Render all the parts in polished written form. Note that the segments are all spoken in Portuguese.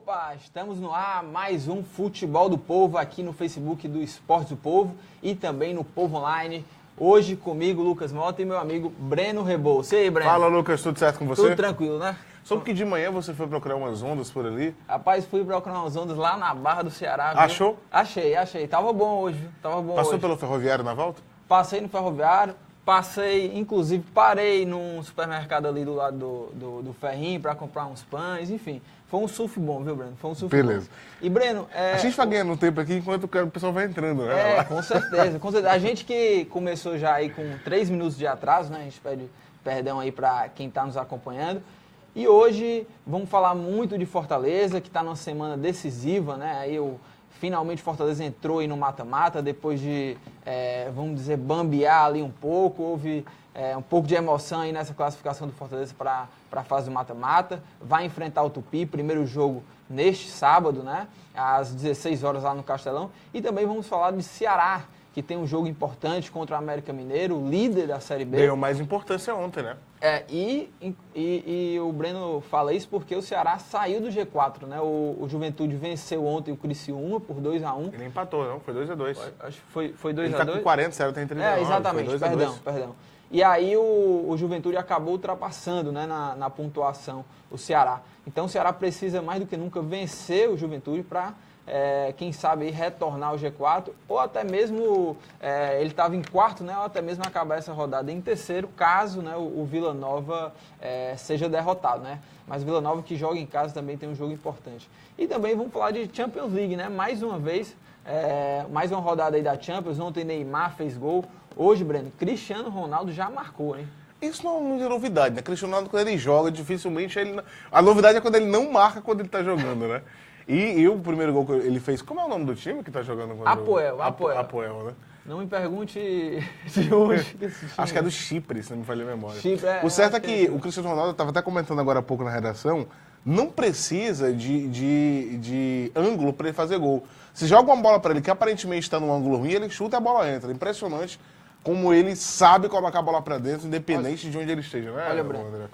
Opa, estamos no ar, mais um Futebol do Povo aqui no Facebook do Esportes do Povo e também no Povo Online. Hoje comigo, Lucas Mota e meu amigo Breno Rebouças. E aí, Breno? Fala, Lucas, tudo certo com você? Tudo tranquilo, né? Soube que de manhã você foi procurar umas ondas por ali. Rapaz, fui procurar umas ondas lá na Barra do Ceará. Viu? Achou? Achei. Tava bom hoje, viu? Tava bom Passou hoje. pelo ferroviário na volta? Passei no ferroviário, inclusive parei num supermercado ali do lado do Ferrinho para comprar uns pães, enfim. Foi um surf bom, viu, Breno? Foi um surf Beleza. bom. E, Breno... A gente vai ganhando tempo aqui enquanto o pessoal vai entrando, né? Com certeza. A gente que começou já aí com 3 minutos de atraso, né? A gente pede perdão aí para quem está nos acompanhando. E hoje vamos falar muito de Fortaleza, que está numa semana decisiva, né? Aí finalmente Fortaleza entrou aí no mata-mata, depois de, vamos dizer, bambear ali um pouco. Houve um pouco de emoção aí nessa classificação do Fortaleza para a fase do mata-mata. Vai enfrentar o Tupi, primeiro jogo neste sábado, né? Às 16 horas lá no Castelão. E também vamos falar de Ceará, que tem um jogo importante contra o América Mineiro, líder da Série B. Ganhou mais importância ontem, né? E o Breno fala isso porque o Ceará saiu do G4, né? O Juventude venceu ontem o Criciúma por 2-1. Ele empatou, não? Foi 2-2. Acho que foi 2-2. Ele tá com 40, o Ceará tem 39. Exatamente, perdão. E aí o Juventude acabou ultrapassando, né, na pontuação o Ceará. Então o Ceará precisa mais do que nunca vencer o Juventude para... quem sabe aí, retornar ao G4, ou até mesmo ele estava em quarto, né, ou até mesmo acabar essa rodada em terceiro, caso, né, o Vila Nova seja derrotado, né? Mas o Vila Nova que joga em casa também tem um jogo importante. E também vamos falar de Champions League, né? Mais uma vez, mais uma rodada aí da Champions. Ontem Neymar fez gol. Hoje, Breno, Cristiano Ronaldo já marcou, hein? Isso não é novidade, né? Cristiano Ronaldo, quando ele joga, dificilmente ele... A novidade é quando ele não marca quando ele tá jogando, né? E o primeiro gol que ele fez... Como é o nome do time que tá jogando? Apoel, né? Não me pergunte de onde esse time. Acho que é do Chipre, se não me falha a memória. Chipre, o certo é que o Cristiano Ronaldo, eu estava até comentando agora há pouco na redação, não precisa de ângulo para ele fazer gol. Se joga uma bola para ele que aparentemente está num ângulo ruim, ele chuta e a bola entra. Impressionante como ele sabe colocar a bola para dentro, independente de onde ele esteja, né? Olha, Breno,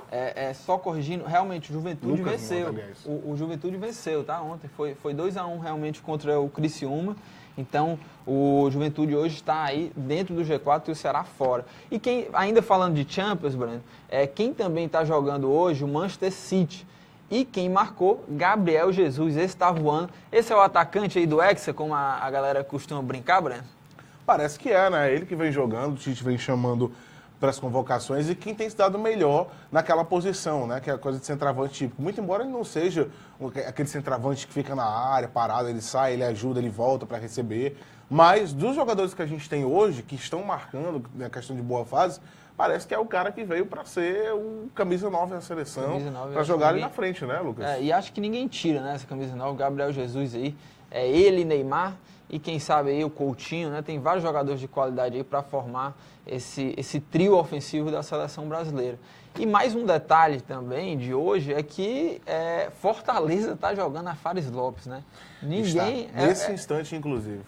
só corrigindo, realmente o Juventude venceu. O Juventude venceu, tá? Ontem foi 2-1 realmente contra o Criciúma. Então, o Juventude hoje está aí dentro do G4 e o Ceará fora. E quem, ainda falando de Champions, Breno, quem também está jogando hoje, o Manchester City. E quem marcou, Gabriel Jesus, esse está voando. Esse é o atacante aí do Hexa, como a galera costuma brincar, Breno? Parece que né? Ele que vem jogando, o Tite vem chamando para as convocações e quem tem se dado melhor naquela posição, né? Que é a coisa de centroavante típico. Muito embora ele não seja aquele centroavante que fica na área, parado, ele sai, ele ajuda, ele volta para receber. Mas dos jogadores que a gente tem hoje, que estão marcando na questão de boa fase, parece que é o cara que veio para ser o camisa 9 na seleção, para jogar ali na frente, né, Lucas? E acho que ninguém tira, né, essa camisa 9, o Gabriel Jesus aí. Ele, Neymar e quem sabe aí o Coutinho, né? Tem vários jogadores de qualidade aí para formar esse trio ofensivo da seleção brasileira. E mais um detalhe também de hoje é que Fortaleza está jogando a Fares Lopes, né? Ninguém... Nesse instante, inclusive.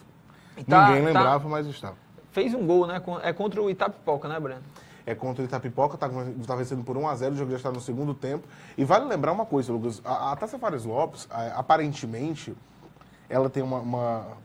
Ninguém lembrava, mas está. Fez um gol, né? É contra o Itapipoca, né, Breno? É contra o Itapipoca, está vencendo por 1-0, o jogo já está no segundo tempo. E vale lembrar uma coisa, Lucas, a Taça Fares Lopes, aparentemente, ela tem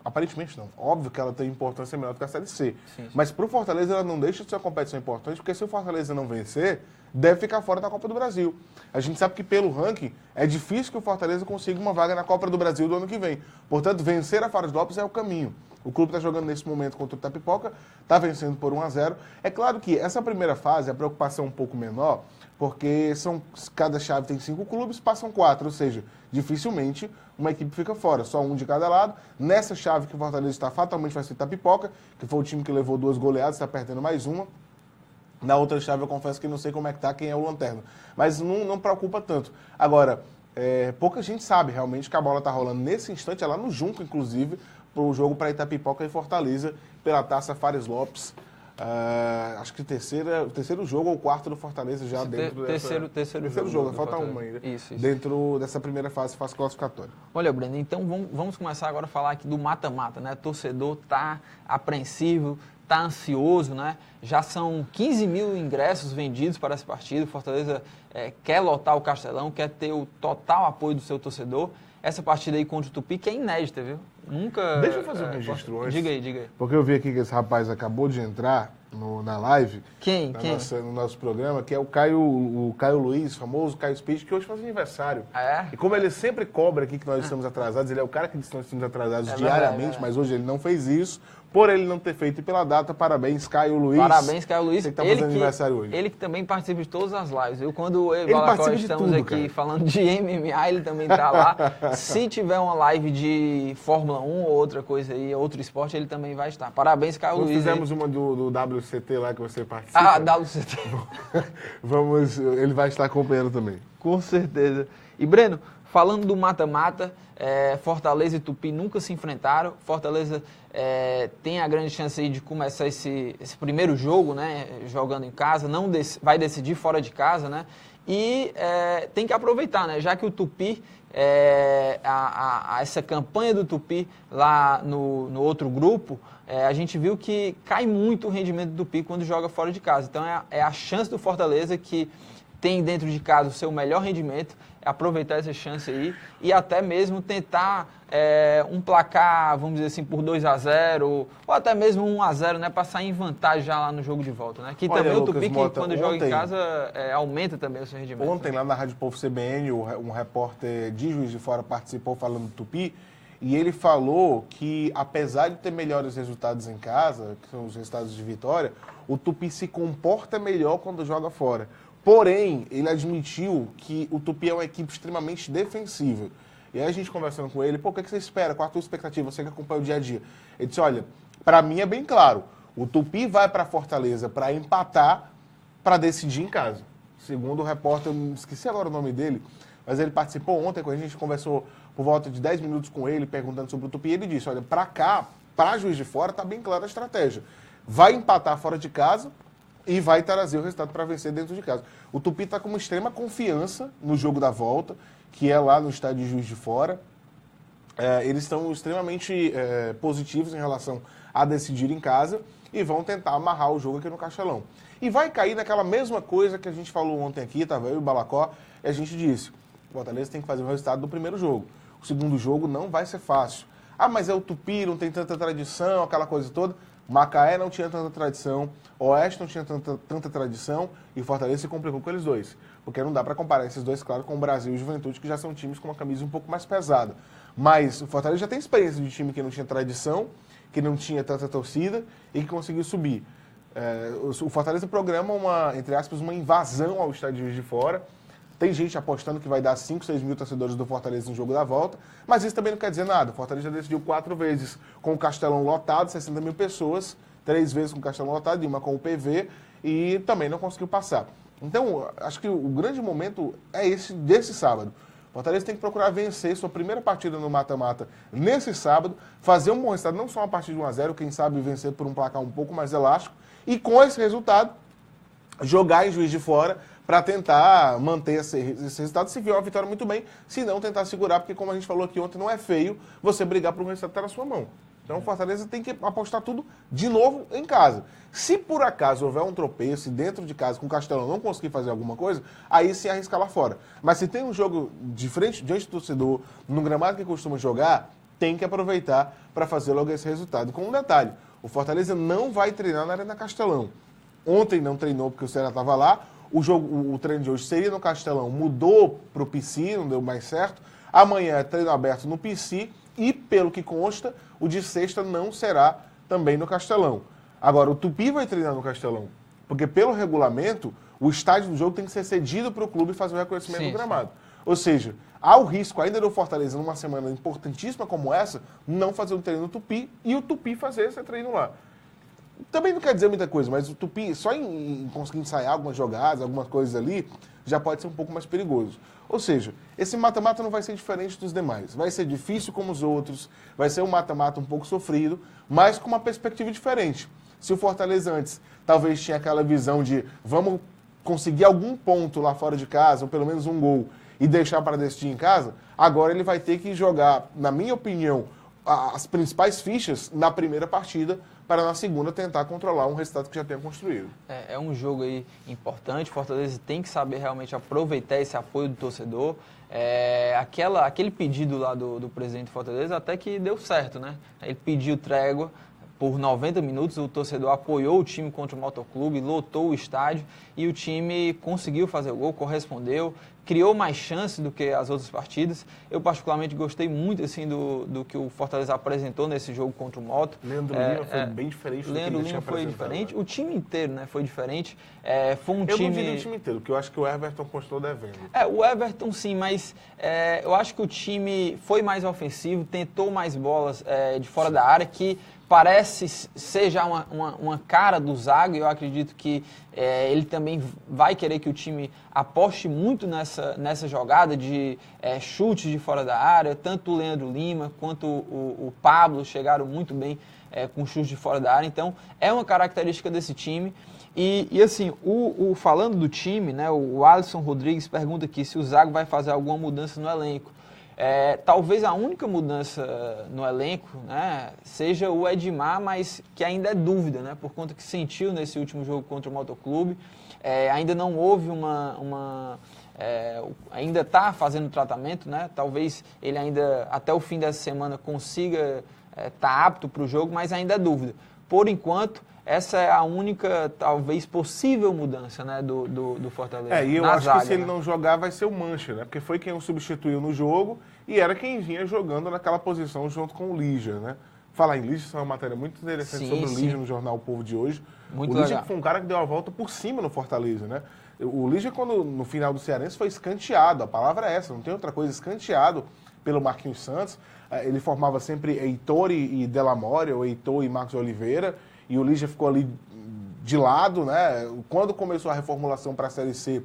aparentemente não, óbvio que ela tem importância menor do que a Série C. Sim. Mas para o Fortaleza ela não deixa de ser uma competição importante, porque se o Fortaleza não vencer, deve ficar fora da Copa do Brasil. A gente sabe que pelo ranking é difícil que o Fortaleza consiga uma vaga na Copa do Brasil do ano que vem. Portanto, vencer a Fares Lopes é o caminho. O clube está jogando nesse momento contra o Itapipoca, está vencendo por 1-0. É claro que essa primeira fase, a preocupação é um pouco menor, porque cada chave tem 5 clubes, passam 4, ou seja, dificilmente uma equipe fica fora, só um de cada lado. Nessa chave que o Fortaleza está, fatalmente vai ser Itapipoca, que foi o time que levou 2 goleadas, está perdendo mais uma. Na outra chave eu confesso que não sei como é que está, quem é o Lanterna. Mas não preocupa tanto. Agora, pouca gente sabe realmente que a bola está rolando nesse instante, é lá no Junco, inclusive, para o jogo para Itapipoca e Fortaleza, pela Taça Fares Lopes. Acho que o terceiro jogo ou o quarto do Fortaleza já dentro dessa... Terceiro jogo, falta uma ainda. Isso. Dentro dessa primeira fase classificatória. Olha, Breno, então vamos começar agora a falar aqui do mata-mata, né? O torcedor tá apreensivo, tá ansioso, né? Já são 15 mil ingressos vendidos para esse partido. Fortaleza quer lotar o Castelão, quer ter o total apoio do seu torcedor. essa partida aí contra o Tupi, que é inédita, viu? Nunca... Deixa eu fazer um registro antes. Diga aí. Porque eu vi aqui que esse rapaz acabou de entrar na live. Quem? No nosso programa, que é o Caio Luiz, famoso Caio Speech, que hoje faz aniversário. Ah, é? E como ele sempre cobra aqui que nós estamos atrasados, ele é o cara que diz que nós estamos atrasados diariamente, verdade. mas hoje ele não fez isso. Por ele não ter feito e pela data, parabéns, Caio Luiz. Parabéns, Caio Luiz. Você que tá fazendo aniversário hoje. Ele que também participa de todas as lives. Quando eu e o Ele Balacó participa de estamos tudo, aqui cara. falando de MMA, ele também tá lá. Se tiver uma live de Fórmula 1 ou outra coisa aí, outro esporte, ele também vai estar. Parabéns, Caio Nós Luiz. fizemos uma do WCT lá que você participa. WCT. Ele vai estar acompanhando também. Com certeza. E, Breno, falando do mata-mata, Fortaleza e Tupi nunca se enfrentaram. Fortaleza tem a grande chance aí de começar esse primeiro jogo, né, jogando em casa, vai decidir fora de casa, né, e tem que aproveitar, né, já que o Tupi, essa campanha do Tupi lá no outro grupo, a gente viu que cai muito o rendimento do Tupi quando joga fora de casa. Então é a chance do Fortaleza, que tem dentro de casa o seu melhor rendimento, aproveitar essa chance aí e até mesmo tentar um placar, vamos dizer assim, por 2-0 ou até mesmo 1-0, né, para sair em vantagem já lá no jogo de volta, né? Que Olha, também Lucas o Tupi, Mota, quando joga em casa, aumenta também o seu rendimento. Ontem, lá na Rádio Povo CBN, um repórter de Juiz de Fora participou falando do Tupi, e ele falou que, apesar de ter melhores resultados em casa, que são os resultados de vitória, o Tupi se comporta melhor quando joga fora. Porém, ele admitiu que o Tupi é uma equipe extremamente defensiva. E aí a gente conversando com ele, o que você espera? Qual a tua expectativa? Você que acompanha o dia a dia. Ele disse, olha, para mim é bem claro, o Tupi vai para Fortaleza para empatar, para decidir em casa. Segundo o repórter, eu esqueci agora o nome dele, mas ele participou ontem, quando a gente conversou por volta de 10 minutos com ele, perguntando sobre o Tupi, e ele disse, olha, para cá, para Juiz de Fora, está bem clara a estratégia. Vai empatar fora de casa e vai trazer o resultado para vencer dentro de casa. O Tupi está com uma extrema confiança no jogo da volta, que é lá no estádio de Juiz de Fora. Eles estão extremamente positivos em relação a decidir em casa e vão tentar amarrar o jogo aqui no Castelão. E vai cair naquela mesma coisa que a gente falou ontem aqui, estava eu e o Balacó, e a gente disse, o Fortaleza tem que fazer o resultado do primeiro jogo. O segundo jogo não vai ser fácil. Ah, mas é o Tupi, não tem tanta tradição, aquela coisa toda. Macaé não tinha tanta tradição, Oeste não tinha tanta tradição e o Fortaleza se complicou com eles dois. Porque não dá para comparar esses dois, claro, com o Brasil e o Juventude, que já são times com uma camisa um pouco mais pesada. Mas o Fortaleza já tem experiência de time que não tinha tradição, que não tinha tanta torcida e que conseguiu subir. O Fortaleza programa entre aspas, uma invasão ao estádio de Juiz de Fora. Tem gente apostando que vai dar 5, 6 mil torcedores do Fortaleza no jogo da volta, mas isso também não quer dizer nada. O Fortaleza já decidiu 4 vezes com o Castelão lotado, 60 mil pessoas, 3 vezes com o Castelão lotado e uma com o PV, e também não conseguiu passar. Então, acho que o grande momento é desse sábado. O Fortaleza tem que procurar vencer sua primeira partida no mata-mata nesse sábado, fazer um bom resultado, não só uma partida de 1-0, quem sabe vencer por um placar um pouco mais elástico, e com esse resultado, jogar em Juiz de Fora, para tentar manter esse resultado, se vier uma vitória muito bem, se não tentar segurar, porque como a gente falou aqui ontem, não é feio você brigar por um resultado que está na sua mão. Então o Fortaleza tem que apostar tudo de novo em casa. Se por acaso houver um tropeço e dentro de casa com o Castelão não conseguir fazer alguma coisa, aí sim arriscar lá fora. Mas se tem um jogo diante do torcedor, no gramado que costuma jogar, tem que aproveitar para fazer logo esse resultado. Com um detalhe, o Fortaleza não vai treinar na Arena Castelão. Ontem não treinou porque o Ceará estava lá. O treino de hoje seria no Castelão, mudou para o PC, não deu mais certo. Amanhã é treino aberto no PC e, pelo que consta, o de sexta não será também no Castelão. Agora, o Tupi vai treinar no Castelão, porque pelo regulamento, o estádio do jogo tem que ser cedido para o clube fazer o reconhecimento do gramado. Ou seja, há o risco ainda do Fortaleza, numa semana importantíssima como essa, não fazer um treino no Tupi e o Tupi fazer esse treino lá. Também não quer dizer muita coisa, mas o Tupi, só em conseguir ensaiar algumas jogadas, algumas coisas ali, já pode ser um pouco mais perigoso. Ou seja, esse mata-mata não vai ser diferente dos demais. Vai ser difícil como os outros, vai ser um mata-mata um pouco sofrido, mas com uma perspectiva diferente. Se o Fortaleza antes talvez tinha aquela visão de vamos conseguir algum ponto lá fora de casa, ou pelo menos um gol, e deixar para decidir em casa, agora ele vai ter que jogar, na minha opinião, as principais fichas na primeira partida para na segunda tentar controlar um resultado que já tenha construído. É um jogo aí importante, Fortaleza tem que saber realmente aproveitar esse apoio do torcedor. Aquele pedido lá do presidente do Fortaleza até que deu certo, né? Ele pediu trégua por 90 minutos, o torcedor apoiou o time contra o Motoclube, lotou o estádio e o time conseguiu fazer o gol, correspondeu, criou mais chances do que as outras partidas. Eu particularmente gostei muito assim, do que o Fortaleza apresentou nesse jogo contra o Moto. Leandro Lima foi bem diferente do que ele tinha foi diferente, o time inteiro, né, foi diferente. Foi um eu time... não diria o time inteiro, porque eu acho que o Everton continuou devendo. O Everton sim, mas eu acho que o time foi mais ofensivo, tentou mais bolas de fora da área, que parece ser já uma cara do Zago, e eu acredito que ele também vai querer que o time aposte muito nessa jogada de chutes de fora da área. Tanto o Leandro Lima quanto o Pablo chegaram muito bem com chutes de fora da área, então é uma característica desse time. E assim, falando do time, né, o Alisson Rodrigues pergunta aqui se o Zago vai fazer alguma mudança no elenco. Talvez a única mudança no elenco, né, seja o Edmar, mas que ainda é dúvida, né, por conta que sentiu nesse último jogo contra o Motoclube. Ainda não houve ainda está fazendo tratamento, né, talvez ele ainda até o fim dessa semana consiga estar apto para o jogo, mas ainda é dúvida. Por enquanto, essa é a única, talvez, possível mudança, né, do Fortaleza. E eu acho que se ele não jogar, vai ser o Mancha, né? Porque foi quem o substituiu no jogo e era quem vinha jogando naquela posição junto com o Lígia, né? Falar em Lígia, isso é uma matéria muito interessante sobre o Lígia no Jornal O Povo de hoje. Muito o Lígia legal. foi um cara que deu a volta por cima no Fortaleza, né? O Lígia, quando no final do Cearense, foi escanteado, a palavra é essa, não tem outra coisa, escanteado pelo Marquinhos Santos. Ele formava sempre Heitor e Delamore, ou Heitor e Marcos Oliveira, e o Lígia ficou ali de lado, né? Quando começou a reformulação para a Série C,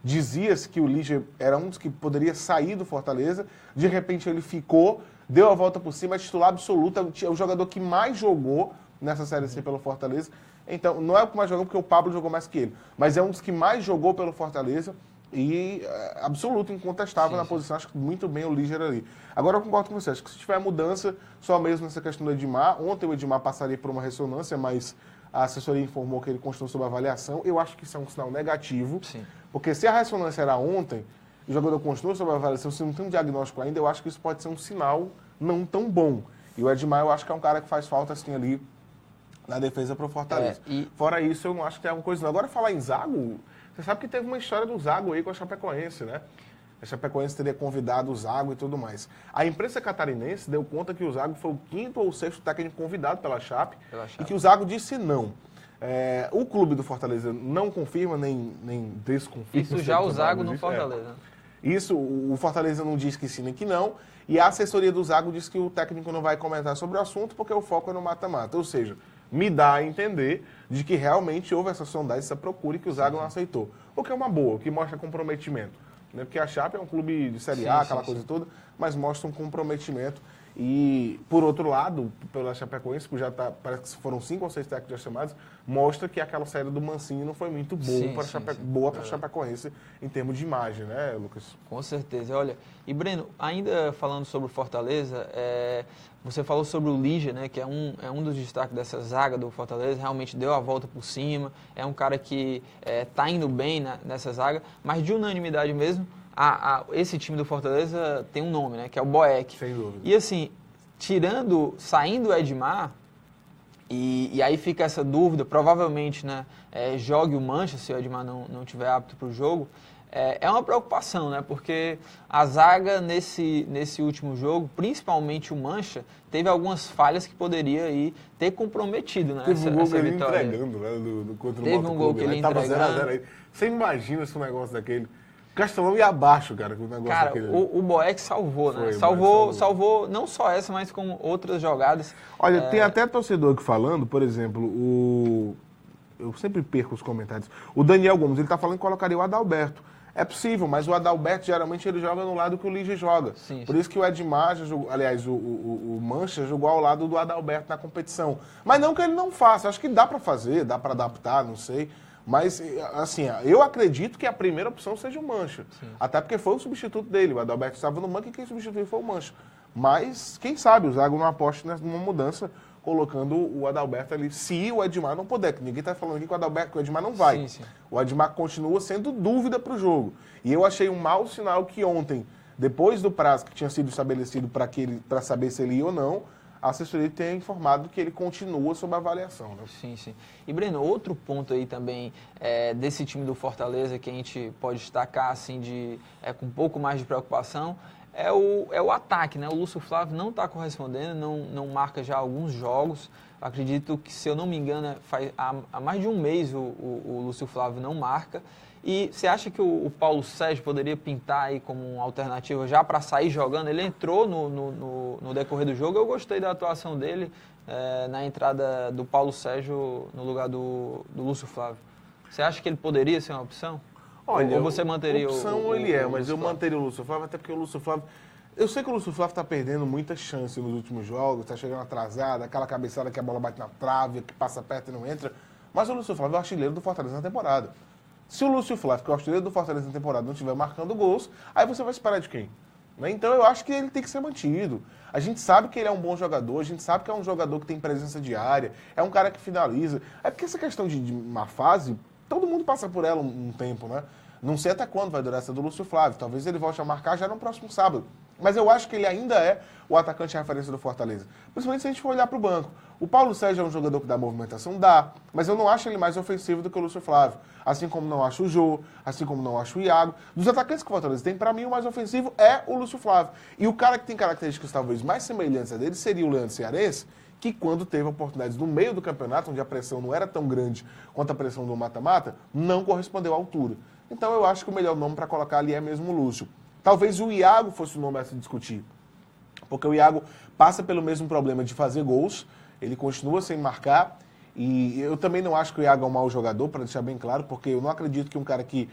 dizia-se que o Lígia era um dos que poderia sair do Fortaleza, de repente ele ficou, deu a volta por cima, é titular absoluto, é o jogador que mais jogou nessa Série C pelo Fortaleza. Então, não é o que mais jogou porque o Pablo jogou mais que ele, mas é um dos que mais jogou pelo Fortaleza e absoluto, incontestável na posição. Acho que muito bem o Lígia ali. Agora eu concordo com você, acho que se tiver mudança, só mesmo nessa questão do Edmar. Ontem o Edmar passaria por uma ressonância, mas a assessoria informou que ele constou sob avaliação. Eu acho que isso é um sinal negativo, porque se a ressonância era ontem, e o jogador continua sob avaliação, se não tem um diagnóstico ainda, eu acho que isso pode ser um sinal não tão bom. E o Edmar, eu acho que é um cara que faz falta assim ali na defesa para o Fortaleza. Fora isso, eu não acho que tem alguma coisa não. Agora, falar em Zago, você sabe que teve uma história do Zago aí com a Chapecoense, né? A Chapecoense teria convidado o Zago e tudo mais. A imprensa catarinense deu conta que o Zago foi o 5º ou 6º técnico convidado pela Chape e que o Zago disse não. O clube do Fortaleza não confirma nem desconfirma. Isso já o Zago no Fortaleza. Isso, o Fortaleza não diz que sim nem que não. E a assessoria do Zago diz que o técnico não vai comentar sobre o assunto porque o foco é no mata-mata. Ou seja, me dá a entender de que realmente houve essa sondagem, essa procura e que o Zago não aceitou. O que é uma boa, o que mostra comprometimento. Né? Porque a Chape é um clube de Série A, aquela coisa toda, mas mostra um comprometimento. E, por outro lado, pela Chapecoense, que já parece que foram 5 ou 6 técnicos já chamados, mostra que aquela saída do Mancinho não foi muito boa para a Chapecoense em termos de imagem, né, Lucas? Com certeza. Olha, e Breno, ainda falando sobre o Fortaleza, você falou sobre o Lígia, né, que é um dos destaques dessa zaga do Fortaleza, realmente deu a volta por cima, é um cara que está indo bem nessa zaga, mas de unanimidade mesmo, esse time do Fortaleza tem um nome, né, que é o Boeck. Sem dúvida. E assim, saindo o Edmar, e aí fica essa dúvida, provavelmente, né, jogue o Mancha se o Edmar não tiver apto para o jogo. É uma preocupação, né, porque a zaga nesse último jogo, principalmente o Mancha, teve algumas falhas que poderia aí ter comprometido, né, teve um gol que ele vitória. Entregando, né, contra o Teve um gol que ele entregando. Tava 0x0 aí. Você imagina se um negócio daquele... Castelão ia abaixo, cara, com o negócio daquele. Cara, o Boeck salvou, né? Salvou não só essa, mas como outras jogadas. Olha, tem até torcedor aqui falando, por exemplo, eu sempre perco os comentários. O Daniel Gomes, ele tá falando que colocaria o Adalberto. É possível, mas o Adalberto, geralmente, ele joga no lado que o Lígia joga. Sim. Por isso que o Edmar, aliás, o Mancha jogou ao lado do Adalberto na competição. Mas não que ele não faça, acho que dá para fazer, dá para adaptar, não sei. Mas, assim, eu acredito que a primeira opção seja o Mancha. Sim. Até porque foi o substituto dele. O Adalberto estava no banco e quem substituiu foi o Mancha. Mas, quem sabe, o Zago não aposta numa mudança, colocando o Adalberto ali, se o Edmar não puder, que ninguém está falando aqui que o Edmar não vai. Sim. O Edmar continua sendo dúvida para o jogo. E eu achei um mau sinal que ontem, depois do prazo que tinha sido estabelecido para saber se ele ia ou não, a assessoria tenha informado que ele continua sob avaliação. Né? Sim. E, Breno, outro ponto aí também desse time do Fortaleza que a gente pode destacar assim, com um pouco mais de preocupação é o ataque, né? O Lúcio Flávio não está correspondendo, não marca já alguns jogos. Acredito que, se eu não me engano, há mais de um mês o Lúcio Flávio não marca. E você acha que o Paulo Sérgio poderia pintar aí como uma alternativa já para sair jogando? Ele entrou no decorrer do jogo, eu gostei da atuação dele na entrada do Paulo Sérgio no lugar do Lúcio Flávio. Você acha que ele poderia ser uma opção? Olha, ou você manteria opção mas eu manteria o Lúcio Flávio, até porque o Lúcio Flávio... Eu sei que o Lúcio Flávio está perdendo muita chance nos últimos jogos, está chegando atrasado, aquela cabeçada que a bola bate na trave, que passa perto e não entra, mas o Lúcio Flávio é o artilheiro do Fortaleza na temporada. Se o Lúcio Flávio, que é o artilheiro do Fortaleza na temporada, não estiver marcando gols, aí você vai esperar de quem? Né? Então eu acho que ele tem que ser mantido. A gente sabe que ele é um bom jogador, a gente sabe que é um jogador que tem presença diária, é um cara que finaliza. É porque essa questão de má fase, todo mundo passa por ela um tempo, né? Não sei até quando vai durar essa do Lúcio Flávio. Talvez ele volte a marcar já no próximo sábado. Mas eu acho que ele ainda é o atacante de referência do Fortaleza. Principalmente se a gente for olhar para o banco. O Paulo Sérgio é um jogador que dá movimentação? Dá. Mas eu não acho ele mais ofensivo do que o Lúcio Flávio. Assim como não acho o Jô, assim como não acho o Iago. Dos atacantes que o Fortaleza tem, para mim o mais ofensivo é o Lúcio Flávio. E o cara que tem características talvez mais semelhantes a dele seria o Leandro Cearense, que quando teve oportunidades no meio do campeonato, onde a pressão não era tão grande quanto a pressão do mata-mata, não correspondeu à altura. Então eu acho que o melhor nome para colocar ali é mesmo o Lúcio. Talvez o Iago fosse o nome a se discutir, porque o Iago passa pelo mesmo problema de fazer gols, ele continua sem marcar, e eu também não acho que o Iago é um mau jogador, para deixar bem claro, porque eu não acredito que um cara que,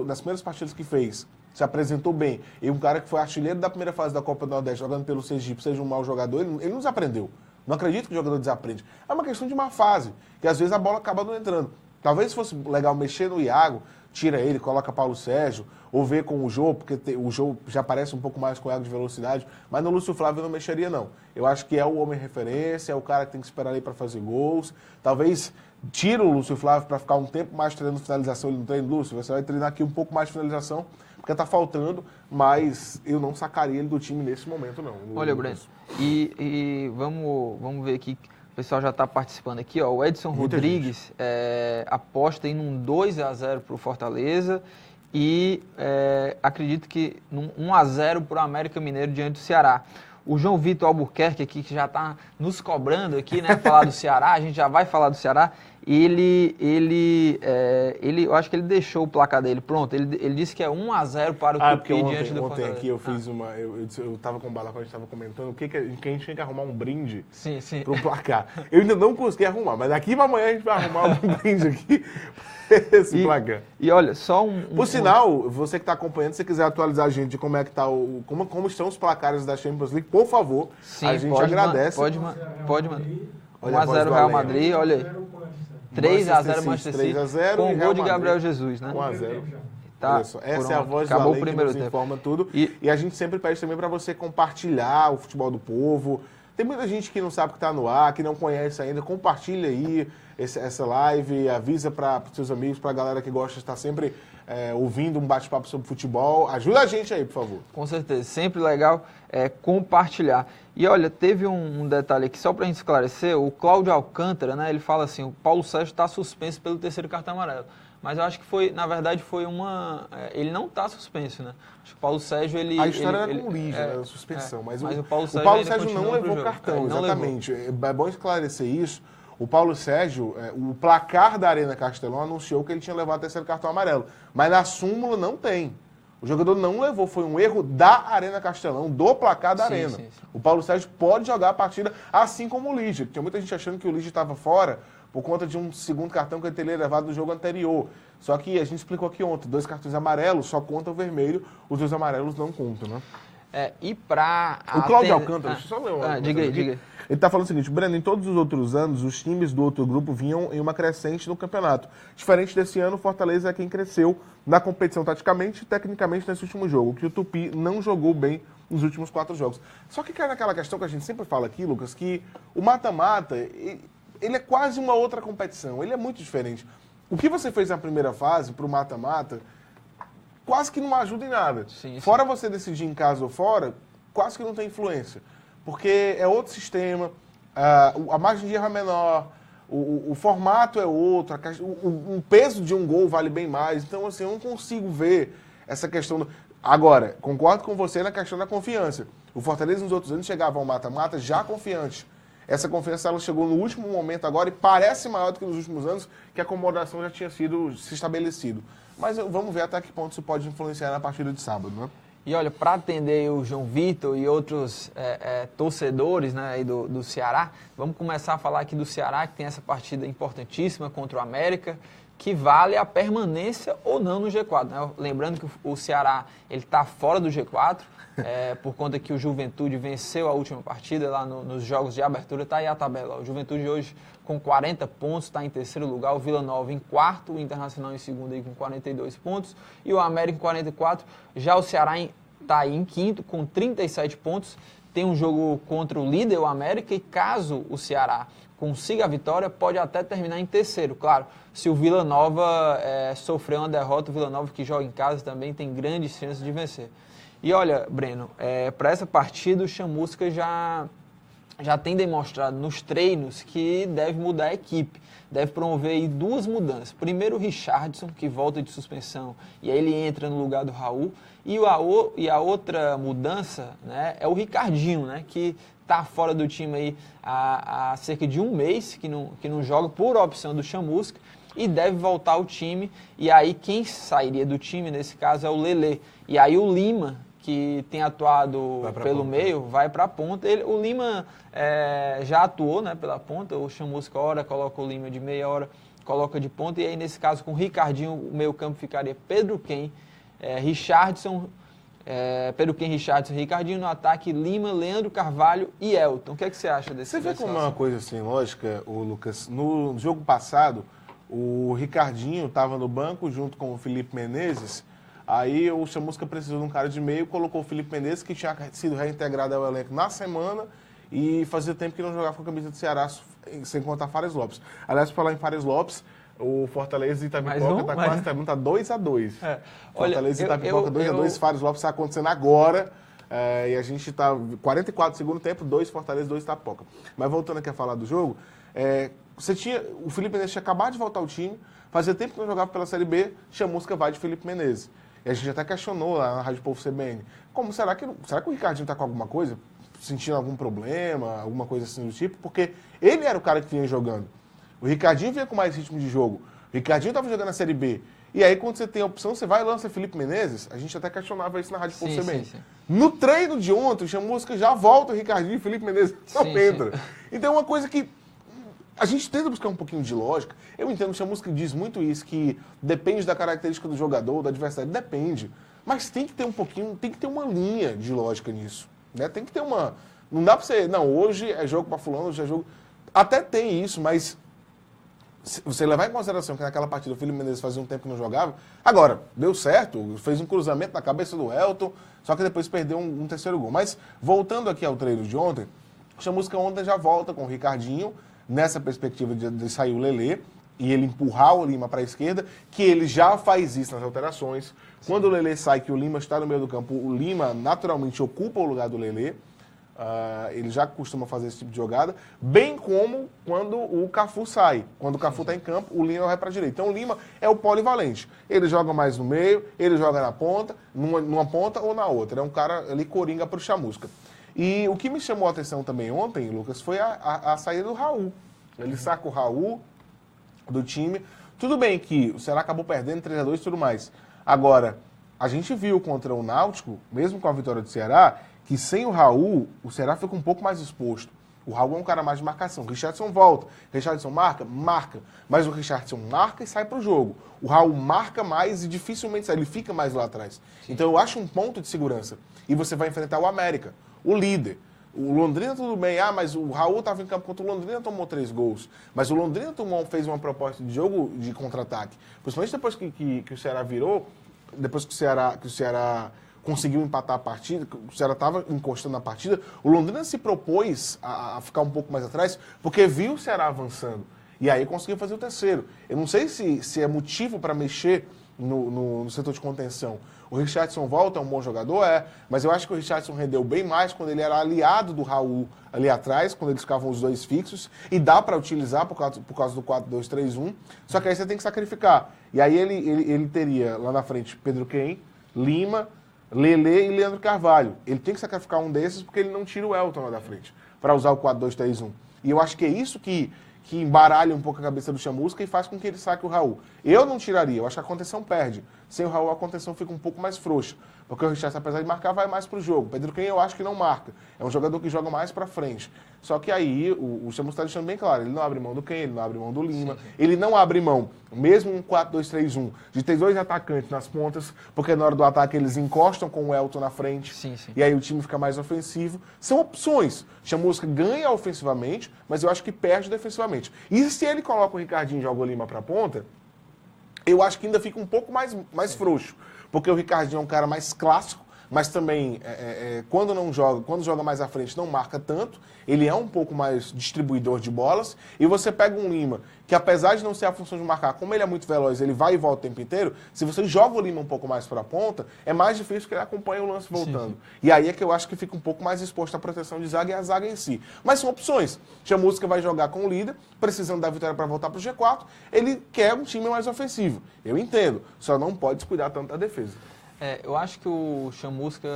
nas primeiras partidas que fez, se apresentou bem, e um cara que foi artilheiro da primeira fase da Copa do Nordeste, jogando pelo Sergipe, seja um mau jogador, ele não desaprendeu. Não acredito que o jogador desaprende. É uma questão de má fase, que às vezes a bola acaba não entrando. Talvez fosse legal mexer no Iago, tira ele, coloca Paulo Sérgio, ou vê com o Jô, porque o Jô já parece um pouco mais com o Iago de velocidade, mas no Lúcio Flávio eu não mexeria, não. Eu acho que é o homem referência, é o cara que tem que esperar ali para fazer gols. Talvez tira o Lúcio Flávio para ficar um tempo mais treinando finalização, ele não treina, Lúcio, você vai treinar aqui um pouco mais de finalização, porque está faltando, mas eu não sacaria ele do time nesse momento, não. Olha, Breno, e vamos ver aqui. O pessoal já está participando aqui, ó. O Edson Rodrigues aposta em um 2-0 para o Fortaleza e acredito que num 1-0 para o América Mineiro diante do Ceará. O João Vitor Albuquerque aqui, que já está nos cobrando aqui, né, falar do Ceará, a gente já vai falar do Ceará, eu acho que ele deixou o placar dele pronto, ele disse que é 1-0 para o Tupi diante do Fortaleza. Ontem aqui eu fiz eu estava com o Bala quando a gente estava comentando o que a gente tinha que arrumar um brinde para o placar. Eu ainda não consegui arrumar, mas daqui para amanhã a gente vai arrumar um brinde aqui esse placar. E olha, só Por sinal, você que está acompanhando, se você quiser atualizar a gente de como é que tá como estão os placares da Champions League, por favor, sim, a gente agradece. Pode mandar. 1-0 Real Madrid, olha aí. 3-0 Manchester City, com o gol de Gabriel Jesus, né? 1-0. Tá, essa é a voz do Acabou além o primeiro que nos tempo. informa tudo. E a gente sempre pede também para você compartilhar o futebol do povo. Tem muita gente que não sabe que está no ar, que não conhece ainda. Compartilha aí essa live, avisa para os seus amigos, para a galera que gosta de estar sempre ouvindo um bate-papo sobre futebol. Ajuda a gente aí, por favor. Com certeza, sempre legal compartilhar. E olha, teve um detalhe aqui, só para a gente esclarecer, o Cláudio Alcântara, né, ele fala assim, o Paulo Sérgio está suspenso pelo terceiro cartão amarelo. Mas eu acho que na verdade foi ele não está suspenso, né? Acho que o Paulo Sérgio, a história era com o Lígia, né, a suspensão. Mas o Paulo Sérgio não levou o cartão, exatamente. É bom esclarecer isso. O Paulo Sérgio, o placar da Arena Castelão anunciou que ele tinha levado o terceiro cartão amarelo. Mas na súmula não tem. O jogador não levou, foi um erro da Arena Castelão, do placar da Arena. Sim. O Paulo Sérgio pode jogar a partida assim como o Lígia. Tinha muita gente achando que o Lígia estava fora por conta de um segundo cartão que ele teria levado do jogo anterior. Só que a gente explicou aqui ontem, 2 cartões amarelos, só conta o vermelho, os 2 amarelos não contam, né? E para... O Cláudio Alcântara, deixa eu só ler uma diga aí. Ele está falando o seguinte: Breno, em todos os outros anos, os times do outro grupo vinham em uma crescente no campeonato. Diferente desse ano, o Fortaleza é quem cresceu na competição taticamente e tecnicamente nesse último jogo, que o Tupi não jogou bem nos últimos 4 jogos. Só que cai naquela questão que a gente sempre fala aqui, Lucas, que o mata-mata, ele é quase uma outra competição, ele é muito diferente. O que você fez na primeira fase para o mata-mata quase que não ajuda em nada. Sim. Fora você decidir em casa ou fora, quase que não tem influência. Porque é outro sistema, a margem de erro é menor, o formato é outro, o peso de um gol vale bem mais. Então, assim, eu não consigo ver essa questão... Agora, concordo com você na questão da confiança. O Fortaleza nos outros anos chegava ao mata-mata já confiante. Essa confiança ela chegou no último momento agora e parece maior do que nos últimos anos, que a acomodação já tinha sido se estabelecido. Mas vamos ver até que ponto isso pode influenciar na partida de sábado, né? E olha, para atender o João Vitor e outros torcedores, né, aí do Ceará, vamos começar a falar aqui do Ceará, que tem essa partida importantíssima contra o América, que vale a permanência ou não no G4. Né? Lembrando que o Ceará está fora do G4, por conta que o Juventude venceu a última partida lá nos jogos de abertura. Está aí a tabela. O Juventude hoje com 40 pontos, está em terceiro lugar. O Vila Nova em quarto, o Internacional em segundo aí com 42 pontos. E o América em 44. Já o Ceará está aí em quinto com 37 pontos. Tem um jogo contra o líder, o América, e caso o Ceará consiga a vitória, pode até terminar em terceiro. Claro, se o Vila Nova sofrer uma derrota, o Vila Nova que joga em casa também tem grandes chances de vencer. E olha, Breno, para essa partida o Chamusca já tem demonstrado nos treinos que deve mudar a equipe, deve promover aí 2 mudanças. Primeiro o Richardson, que volta de suspensão, e aí ele entra no lugar do Raul, e a outra mudança, né, é o Ricardinho, né, que está fora do time aí há cerca de 1 mês, que não joga por opção do Chamusca, e deve voltar ao time. E aí quem sairia do time nesse caso é o Lelê. E aí o Lima, que tem atuado pelo meio, vai para a ponta. O Lima já atuou, né, pela ponta, o Chamusca hora coloca o Lima de meia, hora coloca de ponta, e aí nesse caso com o Ricardinho, o meio campo ficaria Pedro Ken, Richardson, Richardson, Ricardinho no ataque, Lima, Leandro Carvalho e Elton. O que é que você acha desse? Você vê como é uma coisa assim, lógica, Lucas? No jogo passado, o Ricardinho estava no banco junto com o Felipe Menezes. Aí o Chamusca precisou de um cara de meio, colocou o Felipe Menezes, que tinha sido reintegrado ao elenco na semana e fazia tempo que não jogava com a camisa do Ceará, sem contar Fares Lopes. Aliás, por falar em Fares Lopes, o Fortaleza e Itapipoca está quase terminando, está 2-2. Fortaleza e Itapipoca 2-2, Fares Lopes está acontecendo agora. E a gente está 44 segundo tempo, 2 Fortaleza, 2 Itapipoca. Mas voltando aqui a falar do jogo, o Felipe Menezes tinha acabado de voltar ao time, fazia tempo que não jogava pela Série B, Chamusca vai de Felipe Menezes. E a gente até questionou lá na Rádio Povo CBN, será que o Ricardinho está com alguma coisa? Sentindo algum problema, alguma coisa assim do tipo? Porque ele era o cara que vinha jogando. O Ricardinho vinha com mais ritmo de jogo. O Ricardinho estava jogando na Série B. E aí, quando você tem a opção, você vai e lança Felipe Menezes. A gente até questionava isso na Rádio Povo CBN. Sim. No treino de ontem, o Chamusca já volta o Ricardinho e Felipe Menezes não entra. Então é uma coisa que a gente tenta buscar um pouquinho de lógica. Eu entendo que o Chamusca diz muito isso, que depende da característica do jogador, do adversário. Depende. Mas tem que ter um pouquinho, tem que ter uma linha de lógica nisso. Né? Tem que ter uma... Não dá pra você... Não, hoje é jogo pra fulano, hoje é jogo... Até tem isso, mas... Se você levar em consideração que naquela partida o Felipe Menezes fazia um tempo que não jogava... Agora, deu certo, fez um cruzamento na cabeça do Elton, só que depois perdeu um terceiro gol. Mas, voltando aqui ao treino de ontem, o Chamusca ontem já volta com o Ricardinho, nessa perspectiva de sair o Lelê e ele empurrar o Lima para a esquerda, que ele já faz isso nas alterações. Sim. Quando o Lelê sai, que o Lima está no meio do campo, o Lima naturalmente ocupa o lugar do Lelê. Ele já costuma fazer esse tipo de jogada, bem como quando o Cafu sai. Quando o Cafu está em campo, o Lima vai para a direita. Então o Lima é o polivalente. Ele joga mais no meio, ele joga na ponta, numa ponta ou na outra. É um cara ali coringa para o Chamusca. E o que me chamou a atenção também ontem, Lucas, foi a saída do Raul. Ele saca o Raul do time. Tudo bem que o Ceará acabou perdendo 3-2 e tudo mais. Agora, a gente viu contra o Náutico, mesmo com a vitória do Ceará, que sem o Raul, o Ceará fica um pouco mais exposto. O Raul é um cara mais de marcação. O Richarlison volta. O Richarlison marca? Marca. Mas o Richarlison marca e sai pro jogo. O Raul marca mais e dificilmente sai. Ele fica mais lá atrás. Sim. Então eu acho um ponto de segurança. E você vai enfrentar o América, o líder. O Londrina tudo bem, mas o Raul estava em campo contra o Londrina, tomou 3 gols. Mas o Londrina fez uma proposta de jogo de contra-ataque. Principalmente depois que o Ceará virou, depois que o Ceará conseguiu empatar a partida, o Ceará estava encostando na partida, o Londrina se propôs a ficar um pouco mais atrás, porque viu o Ceará avançando. E aí conseguiu fazer o terceiro. Eu não sei se é motivo para mexer no setor de contenção. O Richarlison volta, é um bom jogador, mas eu acho que o Richarlison rendeu bem mais quando ele era aliado do Raul ali atrás, quando eles ficavam os dois fixos, e dá para utilizar por causa do 4-2-3-1, só que aí você tem que sacrificar. E aí ele teria lá na frente Pedro Quem, Lima, Lelê e Leandro Carvalho. Ele tem que sacrificar um desses porque ele não tira o Elton lá da frente, para usar o 4-2-3-1. E eu acho que é isso que embaralha um pouco a cabeça do Chamusca e faz com que ele saque o Raul. Eu não tiraria, eu acho que a contenção perde. Sem o Raul, a contenção fica um pouco mais frouxa. Porque o Richarlison, apesar de marcar, vai mais pro jogo. Pedro Quem eu acho que não marca. É um jogador que joga mais para frente. Só que aí o Chamusca está deixando bem claro, ele não abre mão do Quem, ele não abre mão do Lima, ele não abre mão, mesmo um 4-2-3-1, de ter 2 atacantes nas pontas, porque na hora do ataque eles encostam com o Elton na frente, e aí o time fica mais ofensivo. São opções. Chamusca ganha ofensivamente, mas eu acho que perde defensivamente. E se ele coloca o Ricardinho e joga o Lima para a ponta, eu acho que ainda fica um pouco mais frouxo, porque o Ricardinho é um cara mais clássico, mas também, quando joga mais à frente, não marca tanto. Ele é um pouco mais distribuidor de bolas. E você pega um Lima, que apesar de não ser a função de marcar, como ele é muito veloz, ele vai e volta o tempo inteiro. Se você joga o Lima um pouco mais para a ponta, é mais difícil que ele acompanhe o lance voltando. Sim. E aí é que eu acho que fica um pouco mais exposto à proteção de zaga e à zaga em si. Mas são opções. Chamusca vai jogar com o líder, precisando da vitória para voltar para o G4. Ele quer um time mais ofensivo. Eu entendo. Só não pode descuidar tanto da defesa. Eu acho que o Chamusca,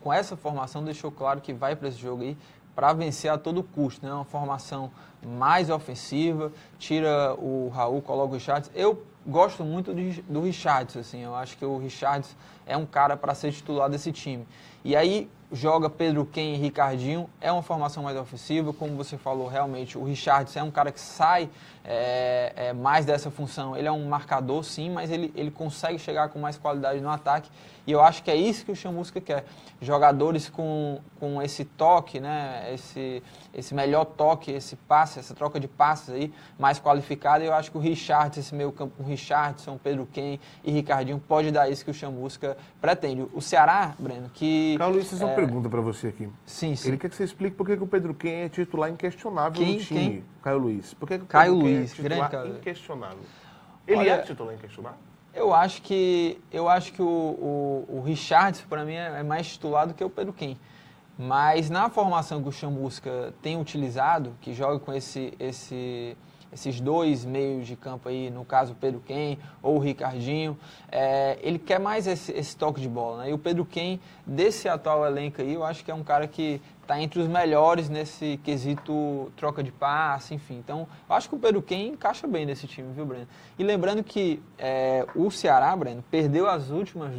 com essa formação, deixou claro que vai para esse jogo aí para vencer a todo custo, né? Uma formação mais ofensiva, tira o Raul, coloca o Richarlison. Eu gosto muito do Richarlison, assim, eu acho que o Richarlison é um cara para ser titular desse time. E aí joga Pedro Quem e Ricardinho, é uma formação mais ofensiva, como você falou, realmente o Richarlison é um cara que sai mais dessa função. Ele é um marcador, sim, mas ele consegue chegar com mais qualidade no ataque. E eu acho que é isso que o Chamusca quer. Jogadores com esse toque, né? Esse melhor toque, esse passe, essa troca de passes aí, mais qualificada. E eu acho que o Richarlison, esse meio campo com Richarlison, Pedro Quem e Ricardinho, pode dar isso que o Chamusca pretende. O Ceará, Breno, que... Carlos Luiz, uma pergunta para você aqui. Sim. Ele quer que você explique por que o Pedro Quem é titular inquestionável no time. Quem? Caio Luiz. Por que o Caio Pedro Luiz, Quem é titular grande inquestionável? Ele é titular inquestionável? Eu acho que o Richarlison, para mim, é mais titular do que o Pedro Quem. Mas na formação que o Chamusca tem utilizado, que joga com esses 2 meios de campo aí, no caso o Pedro Quem ou o Ricardinho, ele quer mais esse toque de bola, né? E o Pedro Quem, desse atual elenco aí, eu acho que é um cara que está entre os melhores nesse quesito troca de passe, enfim. Então, eu acho que o Pedro Quem encaixa bem nesse time, viu, Breno? E lembrando que o Ceará, Breno, perdeu os últimos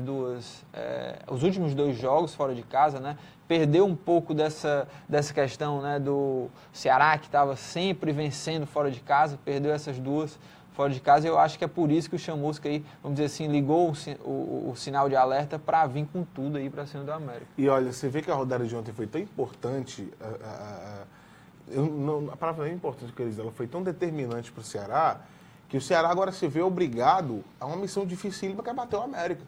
2 jogos fora de casa, né? Perdeu um pouco dessa questão, né, do Ceará, que estava sempre vencendo fora de casa, perdeu essas 2 fora de casa. Eu acho que é por isso que o Chamusca aí, vamos dizer assim, ligou o sinal de alerta para vir com tudo aí para cima do América. E olha, você vê que a rodada de ontem foi tão importante, a palavra não é importante que eles ela foi tão determinante para o Ceará, que o Ceará agora se vê obrigado a uma missão dificílima que é bater o América.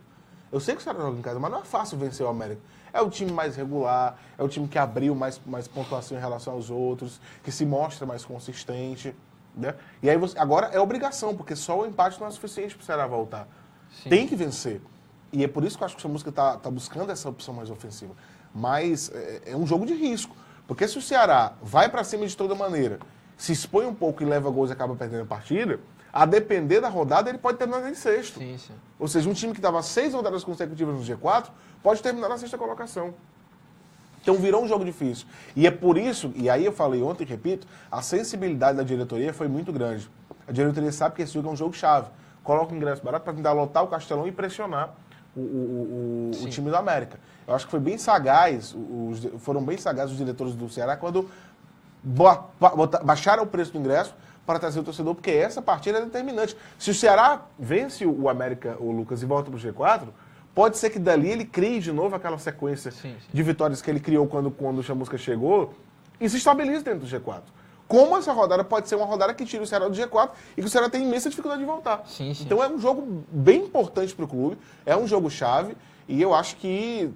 Eu sei que o Ceará joga em casa, mas não é fácil vencer o América. É o time mais regular, é o time que abriu mais pontuação em relação aos outros, que se mostra mais consistente. Né? E aí agora é obrigação, porque só o empate não é suficiente para o Ceará voltar. Sim. Tem que vencer. E é por isso que eu acho que o Chamusca está buscando essa opção mais ofensiva. Mas é um jogo de risco. Porque se o Ceará vai para cima de toda maneira, se expõe um pouco e leva gols e acaba perdendo a partida, a depender da rodada, ele pode terminar em 6º. Sim. Ou seja, um time que estava 6 rodadas consecutivas no G4 pode terminar na 6ª colocação. Então virou um jogo difícil. E é por isso, e aí eu falei ontem e repito, a sensibilidade da diretoria foi muito grande. A diretoria sabe que esse jogo é um jogo-chave. Coloca o ingresso barato para tentar lotar o Castelão e pressionar o time do América. Eu acho que foi bem sagaz, foram bem sagazes os diretores do Ceará quando baixaram o preço do ingresso para trazer o torcedor, porque essa partida é determinante. Se o Ceará vence o América, o Lucas, e volta para o G4, pode ser que dali ele crie de novo aquela sequência de vitórias que ele criou quando o Chamusca chegou e se estabilize dentro do G4. Como essa rodada pode ser uma rodada que tira o Ceará do G4 e que o Ceará tem imensa dificuldade de voltar. Então é um jogo bem importante para o clube, é um jogo chave e eu acho que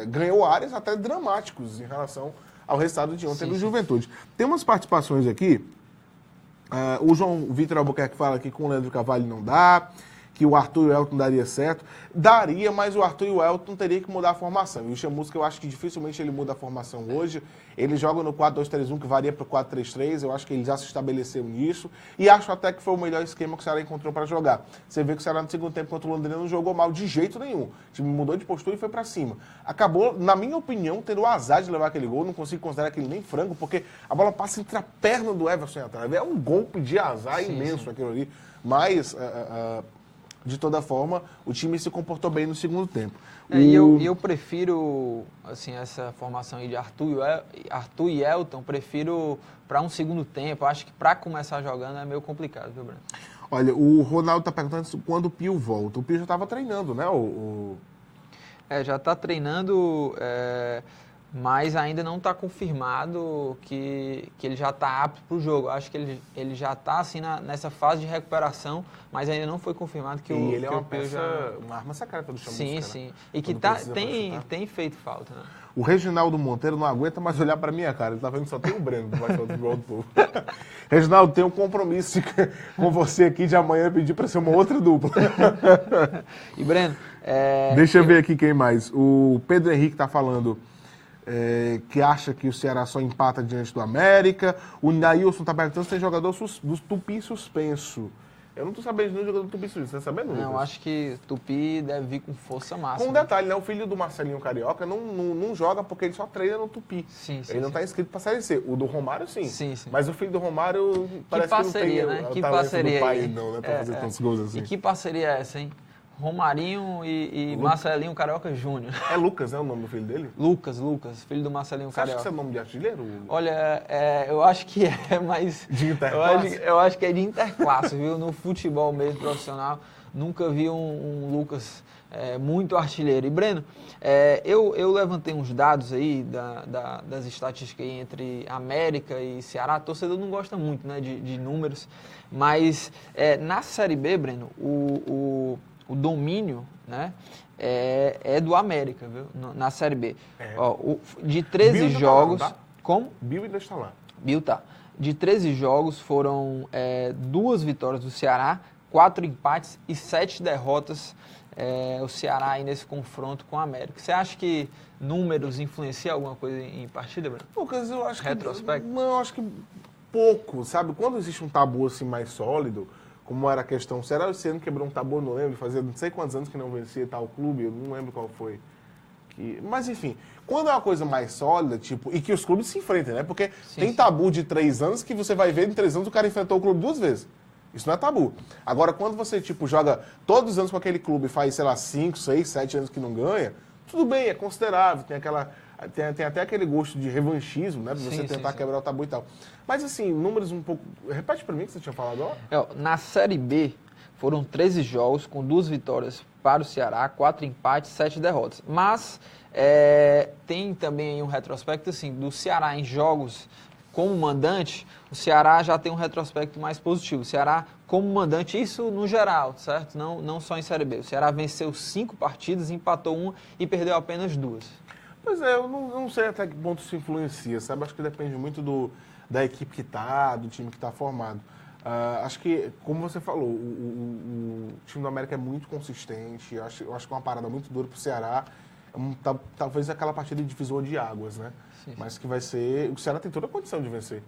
ganhou áreas até dramáticos em relação ao resultado de ontem do Juventude. Tem umas participações aqui. O João Vitor Albuquerque fala que com o Leandro Carvalho não dá, que o Arthur e o Elton daria certo. Daria, mas o Arthur e o Elton teriam que mudar a formação. E o Chamusca, eu acho que dificilmente ele muda a formação hoje. Ele joga no 4-2-3-1, que varia para o 4-3-3. Eu acho que ele já se estabeleceu nisso. E acho até que foi o melhor esquema que o Ceará encontrou para jogar. Você vê que o Ceará no segundo tempo contra o Londrina não jogou mal de jeito nenhum. O time mudou de postura e foi para cima. Acabou, na minha opinião, tendo o azar de levar aquele gol. Não consigo considerar aquele nem frango, porque a bola passa entre a perna do Everson e atrás. É um golpe de azar imenso aquilo ali. Mas... de toda forma, o time se comportou bem no segundo tempo. E eu prefiro, assim, essa formação aí de Arthur e Elton, prefiro para um segundo tempo. Acho que para começar jogando é meio complicado, viu, Breno? Olha, o Ronaldo está perguntando quando o Pio volta. O Pio já estava treinando, né? Já está treinando, mas ainda não está confirmado que ele já está apto para o jogo. Acho que ele já está assim, nessa fase de recuperação, mas ainda não foi confirmado que ele é uma Pio peça, uma arma secreta do Chamusca. Sim, sim. Né? E que tem feito falta, né? O Reginaldo Monteiro não aguenta mais olhar para minha cara. Ele tá vendo que só tem o Breno do Baixo do Futebol do Povo. Reginaldo, tem um compromisso com você aqui de amanhã pedir para ser uma outra dupla. E, Breno... Deixa eu ver aqui quem mais. O Pedro Henrique tá falando... que acha que o Ceará só empata diante do América. O Nailson tá perguntando se tem jogador do Tupi suspenso. Eu não tô sabendo de nenhum jogador do Tupi suspenso. Você tá sabendo, Lucas? Não, acho que Tupi deve vir com força máxima. Com um detalhe, né? O filho do Marcelinho Carioca não joga porque ele só treina no Tupi. Ele não tá inscrito pra Série C. O do Romário, sim. Mas o filho do Romário parece parceria, que não tem né? Que parceria do pai, não, né? Pra fazer tantos gols assim. E que parceria é essa, hein? Romarinho e Marcelinho Carioca Júnior. É Lucas, né, o nome do filho dele? Lucas, filho do Marcelinho Carioca. Você acha que isso é nome de artilheiro? Olha, eu acho que é, mas... De interclasse? Eu acho que é de interclasse, viu? No futebol mesmo, profissional, nunca vi um Lucas muito artilheiro. E, Breno, eu levantei uns dados aí das estatísticas aí entre América e Ceará. O torcedor não gosta muito, né, de números, mas na Série B, Breno, o domínio, né, é do América, viu? Na Série B. Ó, de 13 jogos... Tá lá, tá? Como? Bill ainda está lá. Bill tá. De 13 jogos, foram 2 vitórias do Ceará, 4 empates e 7 derrotas o Ceará aí nesse confronto com o América. Você acha que números influenciam alguma coisa em partida, Bruno? Lucas, eu acho Retrospecto? Não, eu acho que pouco, sabe? Quando existe um tabu assim mais sólido, como era a questão, o Ceará esse ano quebrou um tabu, não lembro, fazia não sei quantos anos que não vencia tal clube, eu não lembro qual foi. Mas enfim, quando é uma coisa mais sólida, tipo, e que os clubes se enfrentem, né? Porque tem tabu de 3 anos que você vai ver em 3 anos o cara enfrentou o clube 2 vezes. Isso não é tabu. Agora, quando você, tipo, joga todos os anos com aquele clube e faz, sei lá, 5, 6, 7 anos que não ganha, tudo bem, é considerável, tem até aquele gosto de revanchismo, né? De você tentar quebrar o tabu e tal. Mas, assim, números um pouco... Repete pra mim o que você tinha falado agora. Na Série B, foram 13 jogos com 2 vitórias para o Ceará, 4 empates, 7 derrotas. Mas tem também um retrospecto, assim, do Ceará em jogos como mandante, o Ceará já tem um retrospecto mais positivo. O Ceará, como mandante, isso no geral, certo? Não só em Série B. O Ceará venceu 5 partidas, empatou 1 e perdeu apenas 2. Pois eu não sei até que ponto isso influencia, sabe? Acho que depende muito da equipe que tá, do time que está formado. Acho que, como você falou, o time do América é muito consistente. Eu acho que é uma parada muito dura para o Ceará. Talvez aquela partida de divisor de águas, né? Sim. Mas que vai ser... O Ceará tem toda a condição de vencer.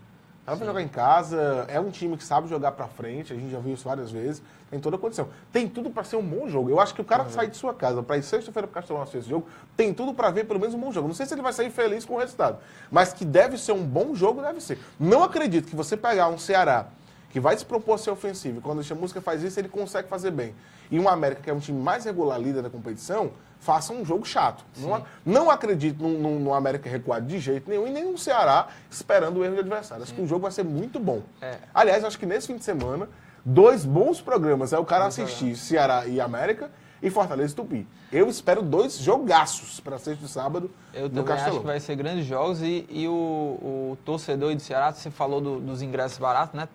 Ela vai jogar em casa, é um time que sabe jogar pra frente, a gente já viu isso várias vezes, tem toda a condição. Tem tudo pra ser um bom jogo. Eu acho que o cara que sai de sua casa pra ir sexta-feira pro Castelão assistir esse jogo, tem tudo pra ver pelo menos um bom jogo. Não sei se ele vai sair feliz com o resultado, mas que deve ser um bom jogo, deve ser. Não acredito que você pegar um Ceará que vai se propor a ser ofensivo, e quando o Chamusca faz isso, ele consegue fazer bem. E um América, que é um time mais regular, líder da competição, faça um jogo chato. Não acredito no América recuado de jeito nenhum e nem no Ceará esperando o erro do adversário. Acho que o jogo vai ser muito bom. Aliás, acho que nesse fim de semana, 2 bons programas. É o cara assistir Ceará e América e Fortaleza e Tupi. Eu espero 2 jogaços para sexta e sábado no Castelão. Eu acho que vai ser grandes jogos e o torcedor aí do Ceará, você falou dos ingressos baratos, né?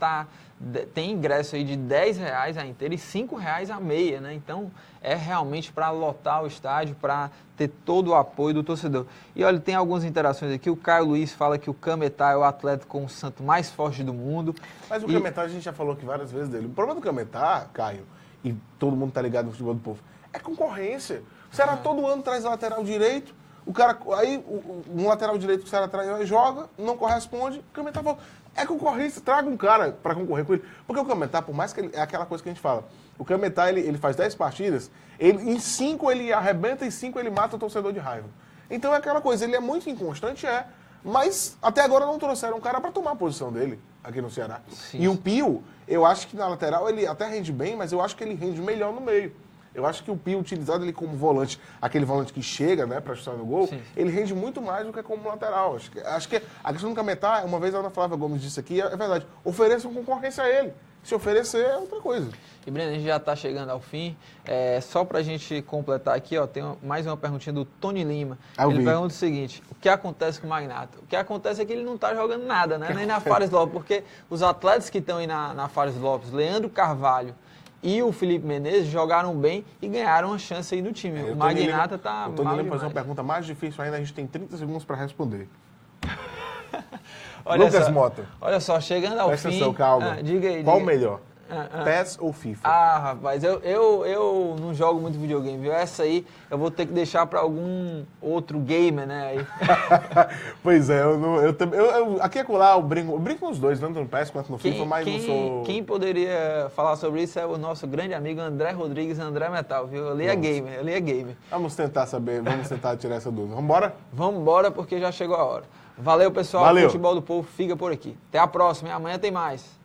Tem ingresso aí de R$10 a inteira e R$5 a meia, né? Então, é realmente para lotar o estádio, para ter todo o apoio do torcedor. E olha, tem algumas interações aqui. O Caio Luiz fala que o Cametá é o atleta com o santo mais forte do mundo. Mas o Cametá, a gente já falou aqui várias vezes dele. O problema do Cametá, Caio, e todo mundo tá ligado no futebol do povo, é concorrência. O Ceará todo ano traz lateral direito, o cara, aí um lateral direito que o Ceará traz, joga, não corresponde, o Cametá fala, é concorrência, traga um cara para concorrer com ele. Porque o Cametá, por mais que ele, é aquela coisa que a gente fala, o Cametá, ele faz 10 partidas, em 5 ele arrebenta e 5 ele mata o torcedor de raiva. Então é aquela coisa, ele é muito inconstante, mas até agora não trouxeram um cara para tomar a posição dele aqui no Ceará. Sim. E o Pio, eu acho que na lateral ele até rende bem, mas eu acho que ele rende melhor no meio. Eu acho que o Pio, utilizado ele como volante, aquele volante que chega, né, para chutar no gol, sim, ele rende muito mais do que como lateral. Acho que a questão do Cametá, uma vez a Ana Flávia Gomes disse aqui, é verdade, ofereçam concorrência a ele. Se oferecer, é outra coisa. E, Breno, a gente já está chegando ao fim. Só para a gente completar aqui, ó, tem mais uma perguntinha do Tony Lima. Ele pergunta o seguinte, o que acontece com o Magnata? O que acontece é que ele não está jogando nada, né? Nem na Fares Lopes, porque os atletas que estão aí na Fares Lopes, Leandro Carvalho e o Felipe Menezes, jogaram bem e ganharam a chance aí do time. O Magnata está mal demais. O Tony Lima faz uma pergunta mais difícil ainda, a gente tem 30 segundos para responder. Lucas Mota. Olha só, chegando ao fim... Presta atenção, calma. Diga aí. Qual o melhor? PES ou FIFA? Rapaz, eu não jogo muito videogame, viu? Essa aí eu vou ter que deixar para algum outro gamer, né? Aí. Pois é, aqui e acolá eu brinco nos dois, tanto no PES quanto no FIFA, mas não sou... Quem poderia falar sobre isso é o nosso grande amigo André Rodrigues, André Metal, viu? Ele é gamer. Vamos tentar tirar essa dúvida. Vambora? Vambora, porque já chegou a hora. Valeu, pessoal. Valeu. O Futebol do Povo fica por aqui. Até a próxima, e amanhã tem mais.